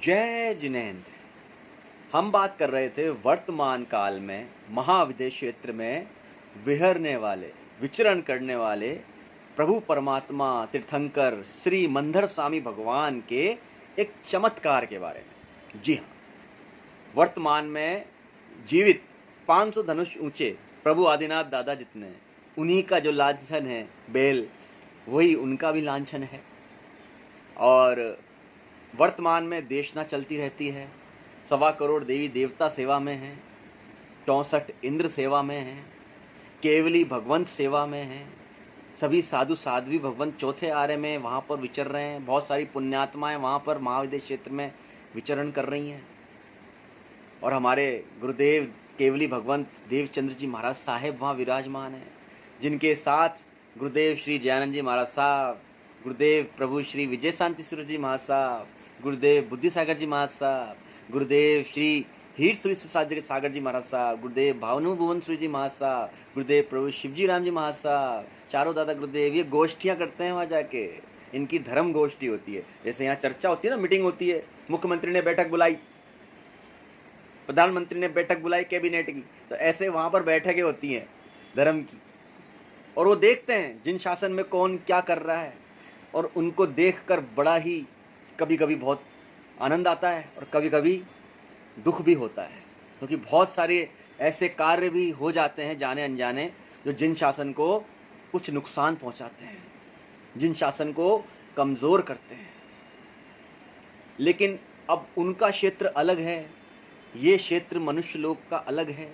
जय जिनेन्द्र। हम बात कर रहे थे वर्तमान काल में महाविदेश क्षेत्र में विहरने वाले, विचरण करने वाले प्रभु परमात्मा तीर्थंकर श्री मंदर स्वामी भगवान के एक चमत्कार के बारे में। जी हाँ, वर्तमान में जीवित 500 धनुष ऊंचे प्रभु आदिनाथ दादा जितने हैं, उन्हीं का जो लांछन है बेल, वही उनका भी लांछन है। और वर्तमान में देशना चलती रहती है। 1.25 करोड़ देवी देवता सेवा में हैं, 64 इंद्र सेवा में हैं, केवली भगवंत सेवा में हैं, सभी साधु साध्वी भगवंत चौथे आर्य में वहाँ पर विचर रहे हैं। बहुत सारी पुण्यात्माएं वहाँ पर महाविदेश क्षेत्र में विचरण कर रही हैं। और हमारे गुरुदेव केवली भगवंत देवचंद्र जी महाराज साहेब वहाँ विराजमान हैं, जिनके साथ गुरुदेव श्री जयानंद जी महाराज साहब, गुरुदेव प्रभु श्री विजय शांति जी महाराज साहब, गुरुदेव बुद्धि सागर जी महाराज साहब, गुरुदेव श्री हीर सागर जी महाराज साहब, गुरुदेव भावनु भुवन जी महाराज साहब, गुरुदेव प्रभु शिवजी राम जी महाराज साहब, चारों दादा गुरुदेव ये गोष्ठियाँ करते हैं वहाँ जाके। इनकी धर्म गोष्ठी होती है। जैसे यहाँ चर्चा होती है ना, मीटिंग होती है, मुख्यमंत्री ने बैठक बुलाई, प्रधानमंत्री ने बैठक बुलाई कैबिनेट की, तो ऐसे वहाँ पर बैठकें होती हैं धर्म की। और वो देखते हैं जिन शासन में कौन क्या कर रहा है, और उनको देखकर बड़ा ही कभी कभी बहुत आनंद आता है और कभी कभी दुख भी होता है, क्योंकि बहुत सारे ऐसे कार्य भी हो जाते हैं जाने अनजाने, जो जिन शासन को कुछ नुकसान पहुंचाते हैं, जिन शासन को कमज़ोर करते हैं। लेकिन अब उनका क्षेत्र अलग है, ये क्षेत्र मनुष्य लोक का अलग है।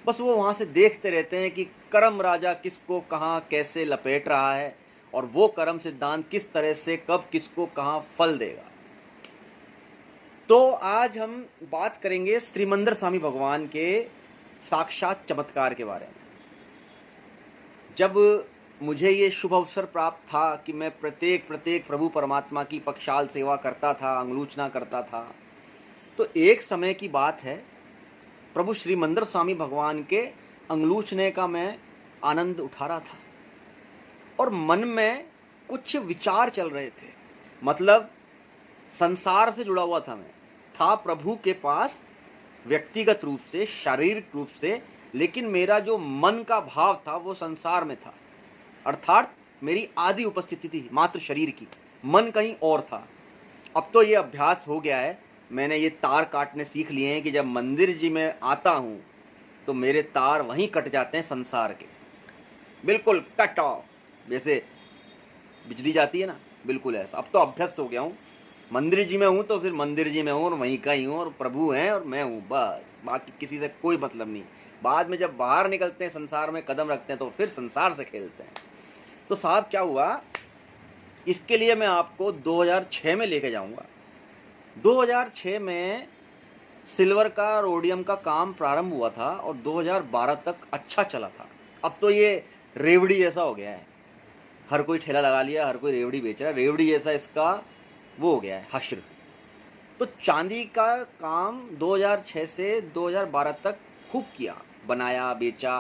बस वो वहाँ से देखते रहते हैं कि कर्म राजा किसको कहाँ कैसे लपेट रहा है, और वो कर्म सिद्धांत किस तरह से कब किसको कहाँ फल देगा। तो आज हम बात करेंगे श्रीमंदर स्वामी भगवान के साक्षात चमत्कार के बारे में। जब मुझे ये शुभ अवसर प्राप्त था कि मैं प्रत्येक प्रभु परमात्मा की पक्षाल सेवा करता था, अंगलूचना करता था, तो एक समय की बात है, प्रभु श्रीमंदर स्वामी भगवान के अंगलूचने का मैं आनंद उठा रहा था, और मन में कुछ विचार चल रहे थे। मतलब संसार से जुड़ा हुआ था, मैं था प्रभु के पास व्यक्तिगत रूप से, शारीरिक रूप से, लेकिन मेरा जो मन का भाव था वो संसार में था। अर्थात मेरी आधी उपस्थिति थी मात्र शरीर की, मन कहीं और था। अब तो ये अभ्यास हो गया है, मैंने ये तार काटने सीख लिए हैं कि जब मंदिर जी में आता हूँ तो मेरे तार वहीं कट जाते हैं संसार के, बिल्कुल कट ऑफ, जैसे बिजली जाती है ना, बिल्कुल ऐसा। अब तो अभ्यस्त हो गया हूँ, मंदिर जी में हूँ तो फिर मंदिर जी में हूँ और वहीं का ही हूँ, और प्रभु हैं और मैं हूँ, बस, बाकी किसी से कोई मतलब नहीं। बाद में जब बाहर निकलते हैं, संसार में कदम रखते हैं, तो फिर संसार से खेलते हैं। तो साहब क्या हुआ, इसके लिए मैं आपको 2006 में लेके जाऊँगा। 2006 में सिल्वर का, रोडियम का काम प्रारंभ हुआ था और 2012 तक अच्छा चला था। अब तो ये रेवड़ी जैसा हो गया है, हर कोई ठेला लगा लिया, हर कोई रेवड़ी बेच रहा है, रेवड़ी जैसा इसका वो हो गया है हश्र। तो चांदी का काम 2006 से 2012 तक खूब किया, बनाया, बेचा।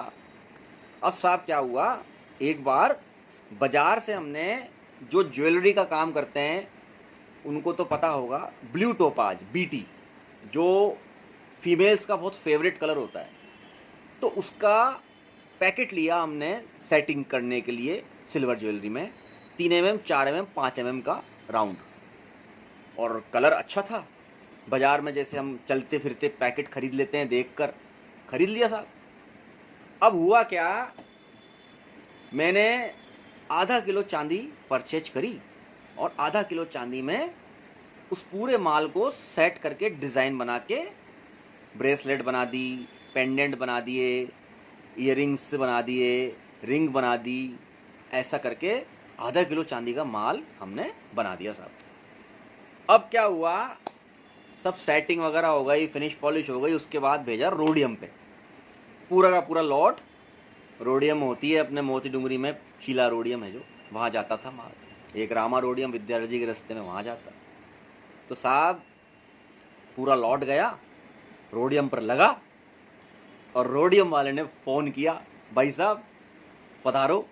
अब साहब क्या हुआ, एक बार बाजार से हमने, जो ज्वेलरी का काम करते हैं उनको तो पता होगा, ब्लू टोपाज, बीटी, जो फीमेल्स का बहुत फेवरेट कलर होता है, तो उसका पैकेट लिया हमने सेटिंग करने के लिए सिल्वर ज्वेलरी में, 3 mm, 4 mm, 5 mm का राउंड, और कलर अच्छा था। बाजार में जैसे हम चलते फिरते पैकेट खरीद लेते हैं, देखकर खरीद लिया साहब। अब हुआ क्या, मैंने आधा किलो चांदी परचेज करी, और आधा किलो चांदी में उस पूरे माल को सेट करके डिज़ाइन बना के ब्रेसलेट बना दी, पेंडेंट बना दिए, इयररिंग्स बना दिए, रिंग बना दी, ऐसा करके आधा किलो चांदी का माल हमने बना दिया साहब। अब क्या हुआ, सब सेटिंग वगैरह हो गई, फिनिश पॉलिश हो गई, उसके बाद भेजा रोडियम पे, पूरा का पूरा लॉट। रोडियम होती है अपने मोती डुंगरी में, शीला रोडियम है जो, वहाँ जाता था माल। एक रामा रोडियम विद्यार्थी के रास्ते में वहाँ जाता। तो साहब पूरा लॉट गया, रोडियम पर लगा, और रोडियम वाले ने फ़ोन किया, भाई साहब पधारो,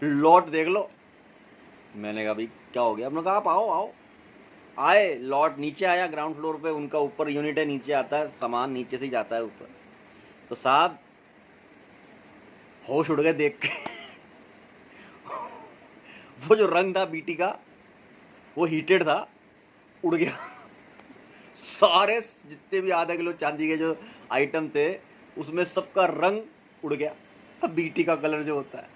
लॉट देख लो। मैंने कहा भाई क्या हो गया, आपने कहा आप आओ आओ। आए, लॉट नीचे आया ग्राउंड फ्लोर पे, उनका ऊपर यूनिट है, नीचे आता है सामान, नीचे से ही जाता है ऊपर। तो साहब होश उड़ गए देख के। वो जो रंग था बीटी का, वो हीटेड था, उड़ गया। सारे जितने भी आधा किलो चांदी के जो आइटम थे उसमें सबका रंग उड़ गया, बीटी का कलर जो होता है।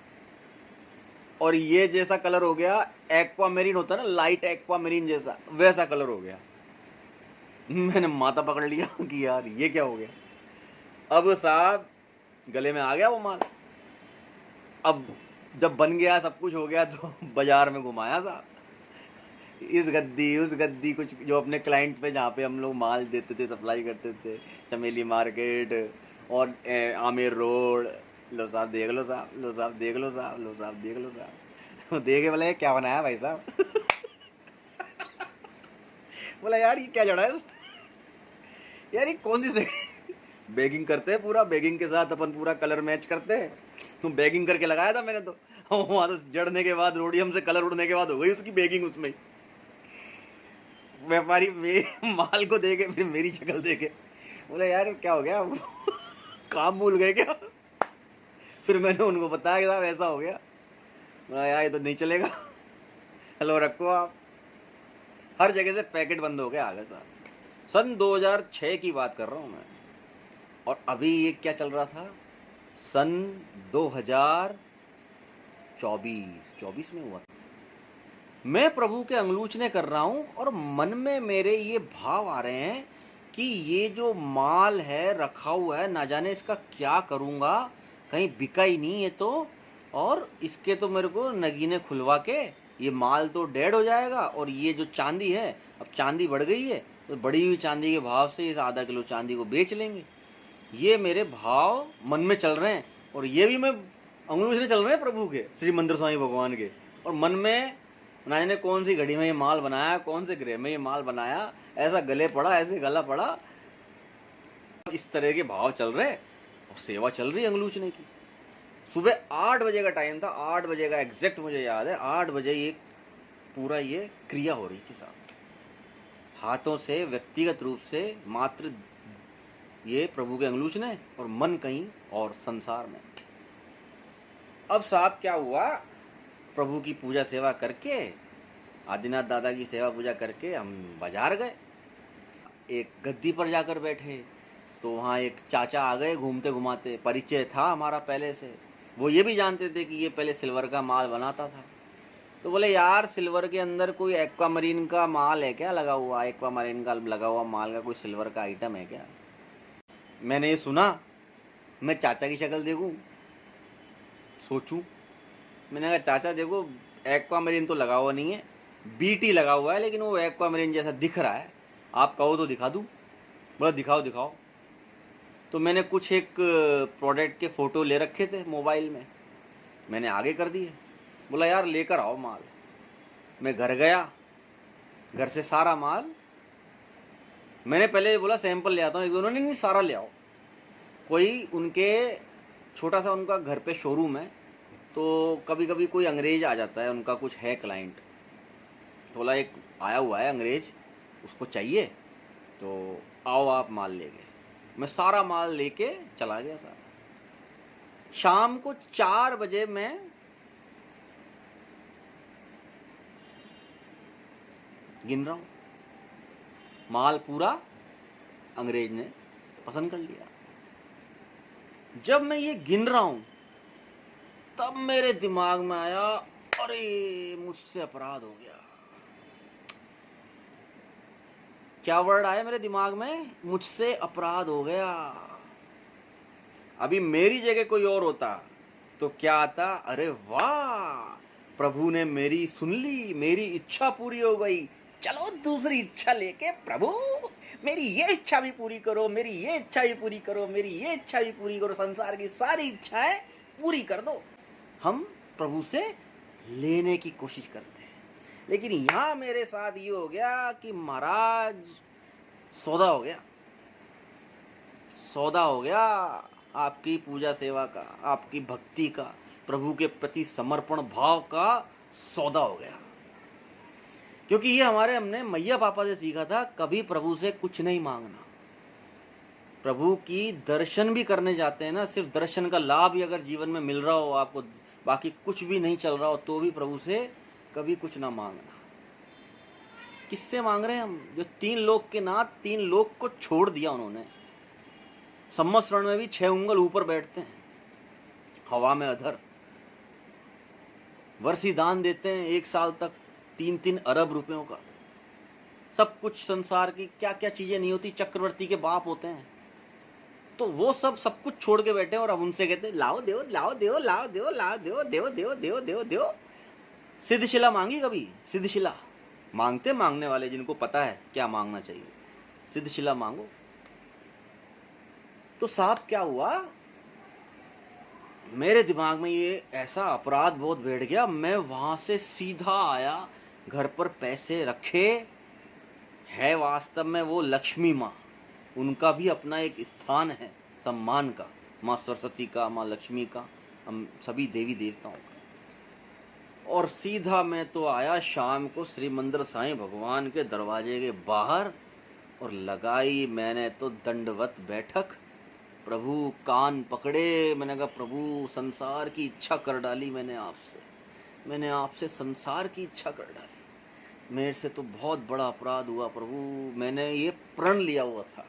और ये जैसा कलर हो गया, एक्वामेरीन होता है ना, लाइट एक्वामेरीन जैसा, वैसा कलर हो गया। मैंने माथा पकड़ लिया कि यार ये क्या हो गया। अब साहब गले में आ गया वो माल। अब जब बन गया, सब कुछ हो गया, तो बाजार में घुमाया साहब, इस गद्दी उस गद्दी, कुछ जो अपने क्लाइंट पे जहाँ पे हम लोग माल देते थे, सप्लाई करते थे, चमेली मार्केट और आमिर रोड। लो साहब देख लो साहब, लो साहब देख लो साहब, लो साहब देख लो साहब। देखे बोले क्या बनाया भाई साहब। बोला यार ये क्या जड़ा है यार, ये कौन सी साइड। बैगिंग करते हैं पूरा, बैगिंग के साथ अपन पूरा कलर मैच करते हैं, तो बैगिंग करके लगाया था मैंने तो। वहां तो जड़ने के बाद, रोडियम से कलर उड़ने के बाद हो गई उसकी बैगिंग उसमें। व्यापारी माल को देखे, फिर मेरी शक्ल देखे, बोले यार क्या हो गया। काम भूल गए क्या। फिर मैंने उनको बताया कि साहब ऐसा हो गया। बोला यार ये तो नहीं चलेगा, हेलो रखो आप। हर जगह से पैकेट बंद हो गया आगे साहब। सन 2006 की बात कर रहा हूँ मैं। और अभी ये क्या चल रहा था, सन 2024 में हुआ। मैं प्रभु के अंगलूचने कर रहा हूं और मन में मेरे ये भाव आ रहे हैं कि ये जो माल है रखा हुआ है, ना जाने इसका क्या करूंगा, कहीं बिका ही नहीं ये तो। और इसके तो मेरे को नगीने खुलवा के, ये माल तो डेड हो जाएगा। और ये जो चांदी है, अब चांदी बढ़ गई है, तो बढ़ी हुई चांदी के भाव से इस आधा किलो चांदी को बेच लेंगे। ये मेरे भाव मन में चल रहे हैं। और ये भी मैं अंगलूचने चल रहे हैं प्रभु के, श्री मंदिर स्वामी भगवान के। और मन में ना जाने कौन सी घड़ी में ये माल बनाया, कौन से ग्रह में ये माल बनाया, ऐसा गले पड़ा, ऐसे गला पड़ा। इस तरह के भाव चल रहे और सेवा चल रही अंगलूचने की। सुबह 8 बजे का टाइम था, 8 बजे का एग्जैक्ट मुझे याद है। 8 बजे ये पूरा ये क्रिया हो रही थी साहब, हाथों से व्यक्तिगत रूप से मात्र ये प्रभु के अंगलूचने, और मन कहीं और संसार में। अब साहब क्या हुआ, प्रभु की पूजा सेवा करके, आदिनाथ दादा की सेवा पूजा करके हम बाजार गए। एक गद्दी पर जाकर बैठे तो वहाँ एक चाचा आ गए घूमते घुमाते, परिचय था हमारा पहले से। वो ये भी जानते थे कि ये पहले सिल्वर का माल बनाता था। तो बोले यार सिल्वर के अंदर कोई एक्वामरीन का माल है क्या लगा हुआ, एक्वामरीन का लगा हुआ माल का कोई सिल्वर का आइटम है क्या। मैंने ये सुना, मैं चाचा की शक्ल देखूं, सोचूं। मैंने कहा चाचा देखो एक्वामरीन तो लगा हुआ नहीं है, बीटी लगा हुआ है, लेकिन वो एक्वामरीन जैसा दिख रहा है, आप कहो तो दिखा दूं। बोला दिखाओ दिखाओ। तो मैंने कुछ एक प्रोडक्ट के फ़ोटो ले रखे थे मोबाइल में, मैंने आगे कर दिए। बोला यार लेकर आओ माल। मैं घर गया, घर से सारा माल, मैंने पहले बोला सैंपल ले आता हूँ एक दोनों, नहीं सारा ले आओ। कोई उनके छोटा सा उनका घर पे शोरूम है, तो कभी कभी कोई अंग्रेज आ जाता है, उनका कुछ है क्लाइंट। बोला एक आया हुआ है अंग्रेज, उसको चाहिए, तो आओ आप माल ले गए। मैं सारा माल लेके चला गया साहब। शाम को 4 बजे मैं गिन रहा हूं, माल पूरा अंग्रेज ने पसंद कर लिया। जब मैं ये गिन रहा हूं तब मेरे दिमाग में आया, अरे मुझसे अपराध हो गया। क्या वर्ड आया मेरे दिमाग में, मुझसे अपराध हो गया। अभी मेरी जगह कोई और होता तो क्या आता, अरे वाह प्रभु ने मेरी सुन ली, मेरी इच्छा पूरी हो गई, चलो दूसरी इच्छा लेके प्रभु मेरी ये इच्छा भी पूरी करो, मेरी ये इच्छा भी पूरी करो, मेरी ये इच्छा भी पूरी करो, संसार की सारी इच्छाएं पूरी कर दो। हम प्रभु से लेने की कोशिश करते हैं, लेकिन यहां मेरे साथ ये हो गया कि महाराज सौदा हो गया, सौदा हो गया आपकी पूजा सेवा का, आपकी भक्ति का, प्रभु के प्रति समर्पण भाव का सौदा हो गया। क्योंकि ये हमने मैया पापा से सीखा था, कभी प्रभु से कुछ नहीं मांगना। प्रभु की दर्शन भी करने जाते हैं ना, सिर्फ दर्शन का लाभ ही अगर जीवन में मिल रहा हो आपको, बाकी कुछ भी नहीं चल रहा हो, तो भी प्रभु से कभी कुछ ना मांगना। किससे मांग रहे हैं हम? जो 3 लोक के नाथ, 3 लोक को छोड़ दिया उन्होंने। सम्मस्रण में भी 6 उंगल ऊपर बैठते हैं, हवा में अधर, वर्षी दान देते हैं 1 साल तक 3-3 अरब रुपयों का। सब कुछ संसार की क्या क्या चीजें नहीं होती, चक्रवर्ती के बाप होते हैं, तो वो सब कुछ छोड़ के बैठे हैं, और अब उनसे कहते हैं लाओ देव, लाओ देव, लाओ देव, लाओ देव, देव देव देव देव देव। सिद्धशिला मांगी कभी? सिद्धशिला मांगते मांगने वाले जिनको पता है क्या मांगना चाहिए, सिद्धशिला मांगो। तो साहब क्या हुआ, मेरे दिमाग में ये ऐसा अपराध बोध बैठ गया, मैं वहां से सीधा आया, घर पर पैसे रखे, है वास्तव में वो लक्ष्मी माँ, उनका भी अपना एक स्थान है सम्मान का, माँ सरस्वती का, माँ लक्ष्मी का, हम सभी देवी देवताओं का। और सीधा मैं तो आया शाम को श्री मंदिर साईं भगवान के दरवाजे के बाहर, और लगाई मैंने तो दंडवत बैठक। प्रभु कान पकड़े, मैंने कहा प्रभु संसार की इच्छा कर डाली मैंने आपसे संसार की इच्छा कर डाली, मेरे से तो बहुत बड़ा अपराध हुआ प्रभु। मैंने ये प्रण लिया हुआ था,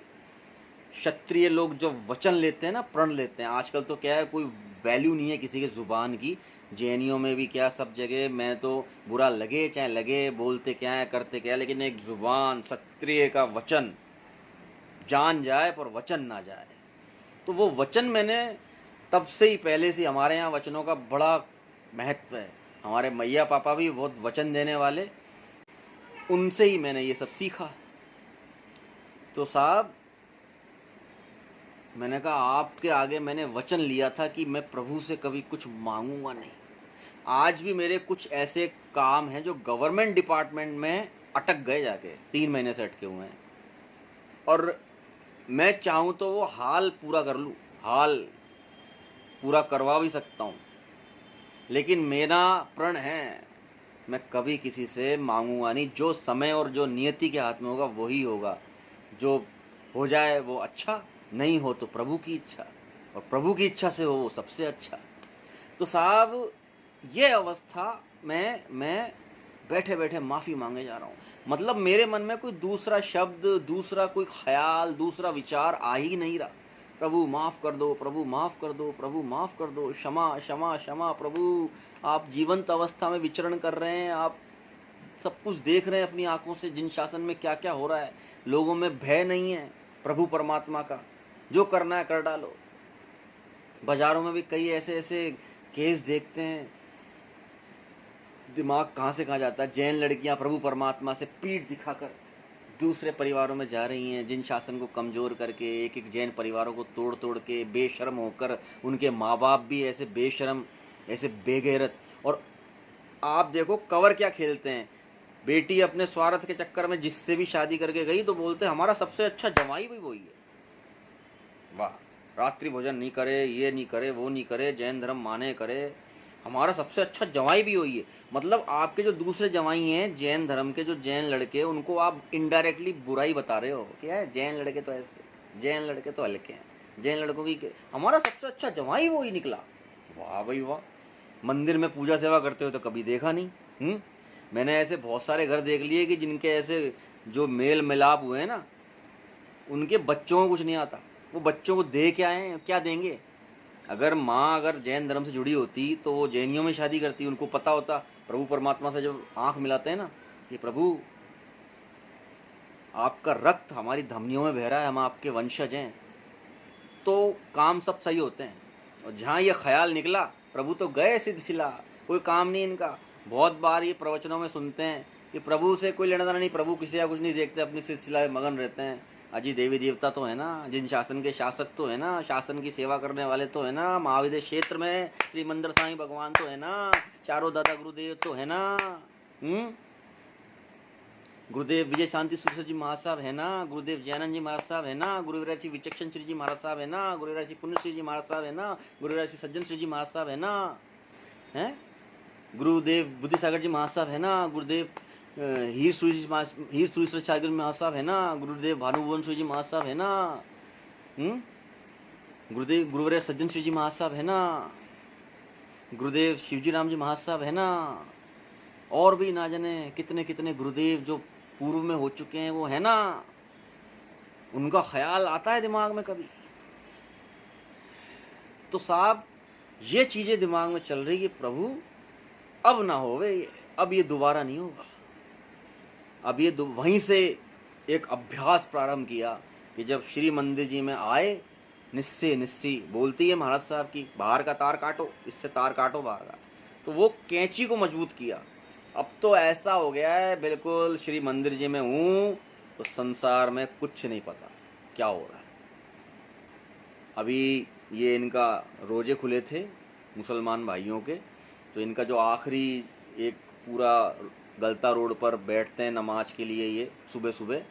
क्षत्रिय लोग जो वचन लेते हैं ना, प्रण लेते हैं। आजकल तो क्या है, कोई वैल्यू नहीं है किसी के जुबान की, जैनियों में भी क्या सब जगह, मैं तो बुरा लगे चाहे लगे, बोलते क्या है करते क्या है, लेकिन एक जुबान क्षत्रिय का वचन जान जाए पर वचन ना जाए। तो वो वचन मैंने तब से ही, पहले से हमारे यहाँ वचनों का बड़ा महत्व है, हमारे मैया पापा भी बहुत वचन देने वाले, उनसे ही मैंने ये सब सीखा। तो साहब मैंने कहा आपके आगे मैंने वचन लिया था कि मैं प्रभु से कभी कुछ मांगूंगा नहीं। आज भी मेरे कुछ ऐसे काम हैं जो गवर्नमेंट डिपार्टमेंट में अटक गए, जाके 3 महीने से अटके हुए हैं, और मैं चाहूँ तो वो हाल पूरा कर लूँ, हाल पूरा करवा भी सकता हूँ, लेकिन मेरा प्रण है मैं कभी किसी से मांगूंगा नहीं। जो समय और जो नियति के हाथ में होगा वही होगा, जो हो जाए वो अच्छा, नहीं हो तो प्रभु की इच्छा, और प्रभु की इच्छा से हो वो सबसे अच्छा। तो साहब ये अवस्था में मैं बैठे बैठे माफ़ी मांगे जा रहा हूँ, मतलब मेरे मन में कोई दूसरा शब्द, दूसरा कोई ख्याल, दूसरा विचार आ ही नहीं रहा। प्रभु माफ़ कर दो, प्रभु माफ़ कर दो, प्रभु माफ़ कर दो, क्षमा क्षमा क्षमा। प्रभु आप जीवंत अवस्था में विचरण कर रहे हैं, आप सब कुछ देख रहे हैं अपनी आंखों से, जिन शासन में क्या क्या हो रहा है, लोगों में भय नहीं है प्रभु परमात्मा का, जो करना है कर डालो। बाजारों में भी कई ऐसे ऐसे केस देखते हैं, दिमाग कहाँ से कहाँ जाता है। जैन लड़कियां प्रभु परमात्मा से पीठ दिखाकर दूसरे परिवारों में जा रही हैं, जिन शासन को कमज़ोर करके, एक एक जैन परिवारों को तोड़ तोड़ के, बेशर्म होकर, उनके माँ बाप भी ऐसे बेशर्म, ऐसे बेगैरत। और आप देखो कवर क्या खेलते हैं, बेटी अपने स्वार्थ के चक्कर में जिससे भी शादी करके गई तो बोलते हमारा सबसे अच्छा जमाई भी वही है। वाह, रात्रि भोजन नहीं करे, ये नहीं करे, वो नहीं करे, जैन धर्म माने करे, हमारा सबसे अच्छा जवाई भी वही है। मतलब आपके जो दूसरे जवाई हैं जैन धर्म के, जो जैन लड़के, उनको आप इनडायरेक्टली बुराई बता रहे हो, क्या है जैन लड़के तो ऐसे, जैन लड़के तो हल्के हैं, जैन लड़कों की हमारा सबसे अच्छा जवाई वो ही निकला। वाह भाई वाह, मंदिर में पूजा सेवा करते हो तो कभी देखा नहीं। मैंने ऐसे बहुत सारे घर देख लिए कि जिनके ऐसे जो मेल मिलाप हुए हैं ना, उनके बच्चों को कुछ नहीं आता, वो बच्चों को दे के आए हैं, क्या देंगे। अगर माँ अगर जैन धर्म से जुड़ी होती तो वो जैनियों में शादी करती, उनको पता होता प्रभु परमात्मा से जब आंख मिलाते हैं ना कि प्रभु आपका रक्त हमारी धमनियों में बह रहा है, हम आपके वंशज हैं, तो काम सब सही होते हैं। और जहाँ ये ख्याल निकला, प्रभु तो गए सिद्धशिला, कोई काम नहीं इनका। बहुत बार ये प्रवचनों में सुनते हैं कि प्रभु से कोई लेना देना नहीं, प्रभु किसी का कुछ नहीं देखते, अपनी सिलसिला में मगन रहते हैं। अजी देवी देवता तो है ना, जिन शासन के शासक तो है ना, शासन की सेवा करने वाले तो है ना, महाविद्य क्षेत्र में श्री मंदिर साईं भगवान तो है ना, चारों दादा गुरुदेव तो है ना, गुरुदेव विजय शांति सुरसर जी महाराज साहब है ना, गुरुदेव जयानंद जी महाराज साहब है ना, गुरुराज श्री विचक्षण श्री जी महाराज साहब है ना, गुरुराज श्री पुण्य श्री जी महाराज साहब है ना, गुरुराज श्री सज्जन श्री जी महाराज साहब है ना, हैं गुरुदेव बुद्धि सागर जी महाराज साहब है ना, गुरुदेव हीर सुरेश्वर छात्र महासाहब है ना, गुरुदेव भानुभुवन जी महासाहब है ना, गुरुदेव गुरुवर्य सज्जन श्री जी महासाहब है ना, गुरुदेव शिवजी राम जी महासाहब है ना, और भी ना जाने कितने कितने गुरुदेव जो पूर्व में हो चुके हैं वो है ना। उनका ख्याल आता है दिमाग में कभी? तो साहब ये चीजें दिमाग में चल रही है, प्रभु अब ना होवे, अब ये दोबारा नहीं होगा। अब ये वहीं से एक अभ्यास प्रारंभ किया कि जब श्री मंदिर जी में आए, निस्सी बोलती है महाराज साहब की, बाहर का तार काटो, इससे तार काटो बाहर का, तो वो कैंची को मजबूत किया। अब तो ऐसा हो गया है बिल्कुल श्री मंदिर जी में हूं तो संसार में कुछ नहीं पता क्या हो रहा है। अभी ये इनका रोजे खुले थे मुसलमान भाइयों के, तो इनका जो आखिरी एक पूरा गलता रोड पर बैठते हैं नमाज के लिए, ये सुबह सुबह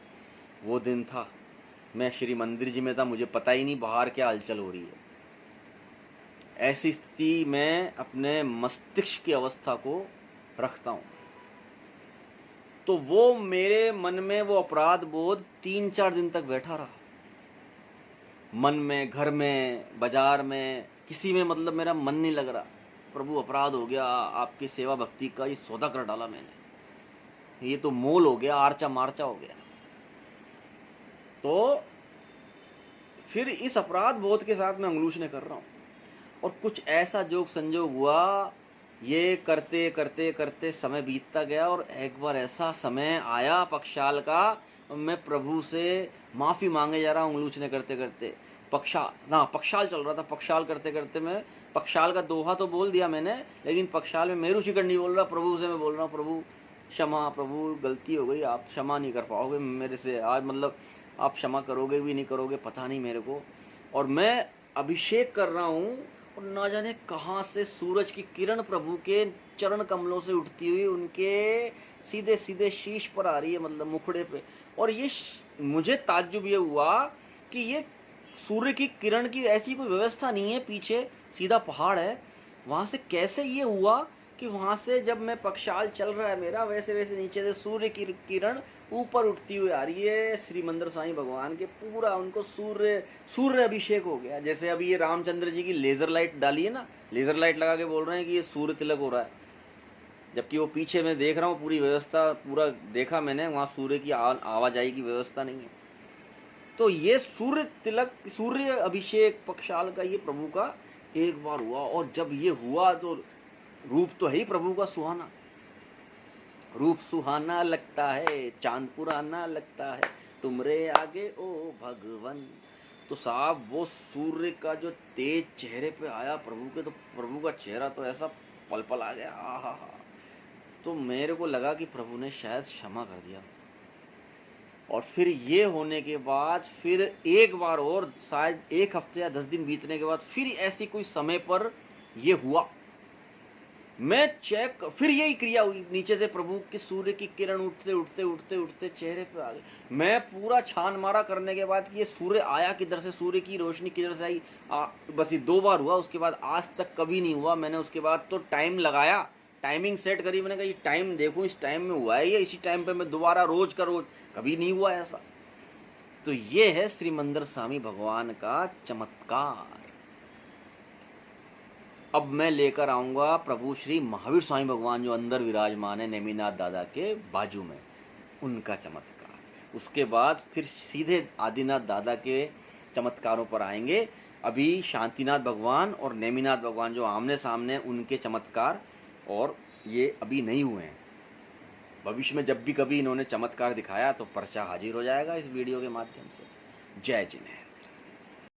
वो दिन था। मैं श्री मंदिर जी में था, मुझे पता ही नहीं बाहर क्या हलचल हो रही है। ऐसी स्थिति में अपने मस्तिष्क की अवस्था को रखता हूं, तो वो मेरे मन में वो अपराध बोध 3-4 दिन तक बैठा रहा। मन में, घर में, बाजार में, किसी में मतलब मेरा मन नहीं लग रहा। प्रभु अपराध हो गया, आपकी सेवा भक्ति का ये सौदा कर डाला मैंने, ये तो मोल हो गया, आर्चा मार्चा हो गया। तो फिर इस अपराध बोध के साथ मैं अंगलूचने कर रहा हूं, और कुछ ऐसा जोग संजोग हुआ, ये करते करते करते समय बीतता गया, और एक बार ऐसा समय आया पक्षाल का, मैं प्रभु से माफी मांगे जा रहा हूं अंगलूचने करते करते। पक्षाल चल रहा था, पक्षाल करते करते मैं पक्षाल का दोहा तो बोल दिया मैंने, लेकिन पक्षाल में मेरू शिकर नहीं बोल रहा, प्रभु से मैं बोल रहा हूँ, प्रभु क्षमा, प्रभु गलती हो गई, आप क्षमा नहीं कर पाओगे मेरे से आज, मतलब आप क्षमा करोगे भी नहीं करोगे पता नहीं मेरे को। और मैं अभिषेक कर रहा हूँ, और ना जाने कहाँ से सूरज की किरण प्रभु के चरण कमलों से उठती हुई उनके सीधे सीधे शीश पर आ रही है, मतलब मुखड़े पे। और ये मुझे ताज्जुब ये हुआ कि ये सूर्य की किरण की ऐसी कोई व्यवस्था नहीं है, पीछे सीधा पहाड़ है, वहाँ से कैसे ये हुआ कि वहाँ से जब मैं पक्षाल चल रहा है मेरा, वैसे वैसे नीचे से सूर्य की किरण ऊपर उठती हुई आ रही है श्री मंदिर साईं भगवान के, पूरा उनको सूर्य अभिषेक हो गया। जैसे अभी ये रामचंद्र जी की लेजर लाइट डाली है ना, लेजर लाइट लगा के बोल रहे हैं कि ये सूर्य तिलक हो रहा है, जबकि वो पीछे मैं देख रहा हूँ पूरी व्यवस्था, पूरा देखा मैंने, वहाँ सूर्य की आवाजाही की व्यवस्था नहीं है। तो ये सूर्य तिलक, सूर्य अभिषेक पक्षाल का ये प्रभु का एक बार हुआ। और जब ये हुआ तो रूप तो है ही प्रभु का सुहाना, रूप सुहाना लगता है, चांद पुराना लगता है, तुमरे आगे ओ भगवन। तो साहब वो सूर्य का जो तेज चेहरे पे आया प्रभु के, तो प्रभु का चेहरा तो ऐसा पल पल आ गया, आहा हा। तो मेरे को लगा कि प्रभु ने शायद क्षमा कर दिया। और फिर ये होने के बाद फिर एक बार और, शायद 1 हफ्ते या 10 दिन बीतने के बाद फिर ऐसी कोई समय पर ये हुआ, मैं चेक, फिर यही क्रिया हुई, नीचे से प्रभु की सूर्य की किरण उठते उठते उठते उठते चेहरे पे आ गई। मैं पूरा छान मारा करने के बाद कि ये सूर्य आया किधर से, सूर्य की रोशनी किधर से आई, बस ये 2 बार हुआ, उसके बाद आज तक कभी नहीं हुआ। मैंने उसके बाद तो टाइम लगाया, टाइमिंग सेट करी, मैंने कहा ये टाइम देखो, इस टाइम में हुआ है, ये इसी टाइम पे मैं दोबारा रोज का रोज, कभी नहीं हुआ ऐसा। तो ये है श्री मंदिर स्वामी भगवान का चमत्कार। अब मैं लेकर आऊंगा प्रभु श्री महावीर स्वामी भगवान जो अंदर विराजमान है नेमिनाथ दादा के बाजू में, उनका चमत्कार। उसके बाद फिर सीधे आदिनाथ दादा के चमत्कारों पर आएंगे। अभी शांतिनाथ भगवान और नेमिनाथ भगवान जो आमने सामने, उनके चमत्कार और ये अभी नहीं हुए हैं। भविष्य में जब भी कभी इन्होंने चमत्कार दिखाया तो पर्चा हाजिर हो जाएगा इस वीडियो के माध्यम से। जय जिनेन्द्र।